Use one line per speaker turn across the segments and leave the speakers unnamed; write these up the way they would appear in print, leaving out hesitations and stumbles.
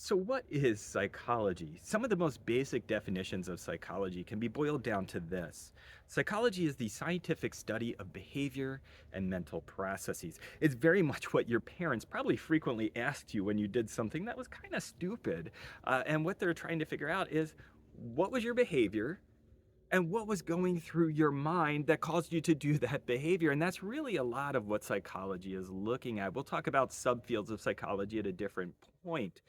So, what is psychology? Some of the most basic definitions of psychology can be boiled down to this: psychology is the scientific study of behavior and mental processes. It's very much what your parents probably frequently asked you when you did something that was kind of stupid. And what they're trying to figure out is what was your behavior and what was going through your mind that caused you to do that behavior. And that's really a lot of what psychology is looking at. We'll talk about subfields of psychology at a different point.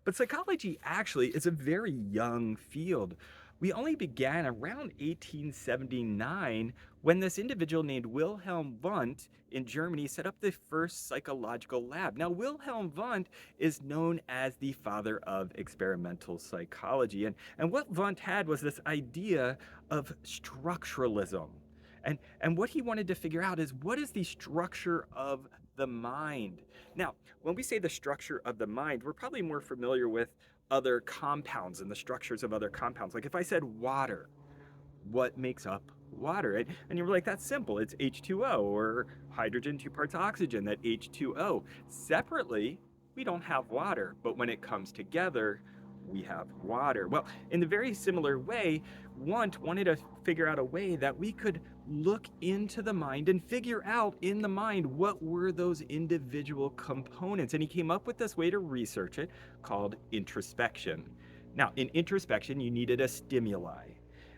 But psychology actually is a very young field. We only began around 1879 when this individual named Wilhelm Wundt in Germany set up the first psychological lab. Now, Wilhelm Wundt is known as the father of experimental psychology. And what Wundt had was this idea of structuralism. And what he wanted to figure out is what is the structure of the mind? Now, when we say the structure of the mind, we're probably more familiar with other compounds and the structures of other compounds. Like if I said water, what makes up water? And you're like, that's simple. It's H2O or hydrogen, two parts oxygen, that H2O. Separately, we don't have water, but when it comes together, we have water. Well, in the very similar way, Wundt wanted to figure out a way that we could look into the mind and figure out in the mind what were those individual components. And he came up with this way to research it called introspection. Now, in introspection, you needed a stimuli.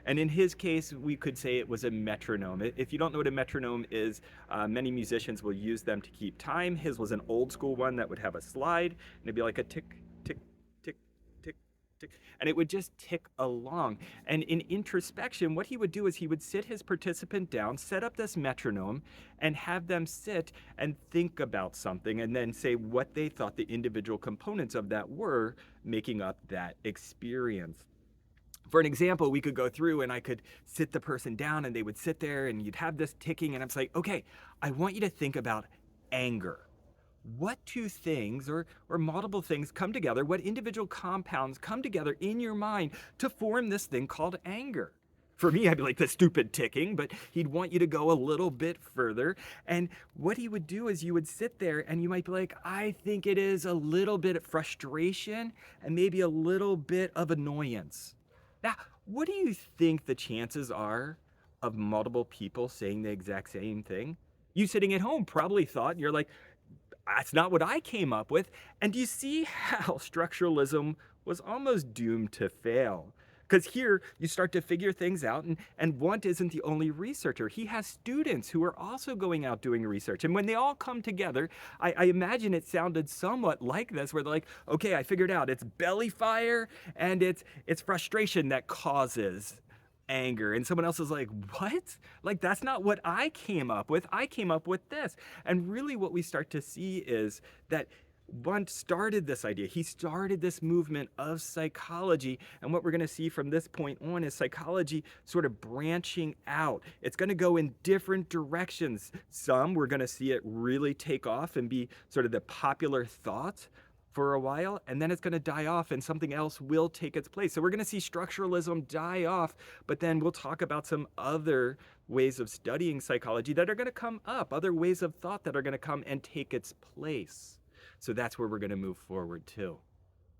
And in his case, we could say it was a metronome. If you don't know what a metronome is, many musicians will use them to keep time. His was an old school one that would have a slide, and it'd be like a tick, tick, tick, tick, tick, and it would just tick along. And in introspection, what he would do is he would sit his participant down, set up this metronome, and have them sit and think about something, and then say what they thought the individual components of that were making up that experience. For an example, we could go through and I could sit the person down and they would sit there and you'd have this ticking and I'm like, okay, I want you to think about anger. What two things or multiple things come together, what individual compounds come together in your mind to form this thing called anger? For me, I'd be like the stupid ticking, but he'd want you to go a little bit further. And what he would do is you would sit there and you might be like, I think it is a little bit of frustration and maybe a little bit of annoyance. Now, what do you think the chances are of multiple people saying the exact same thing? You sitting at home probably thought, you're like, that's not what I came up with. And do you see how structuralism was almost doomed to fail? Because here you start to figure things out, and Wundt isn't the only researcher. He has students who are also going out doing research. And when they all come together, I imagine it sounded somewhat like this, where they're like, okay, I figured out it's belly fire and it's frustration that causes anger. And someone else is like, what? Like, that's not what I came up with. I came up with this. And really what we start to see is that Wundt started this idea. He started this movement of psychology. And what we're going to see from this point on is psychology sort of branching out. It's going to go in different directions. Some we're going to see it really take off and be sort of the popular thought for a while, and then it's going to die off and something else will take its place. So we're going to see structuralism die off, but then we'll talk about some other ways of studying psychology that are going to come up, other ways of thought that are going to come and take its place. So that's where we're going to move forward too.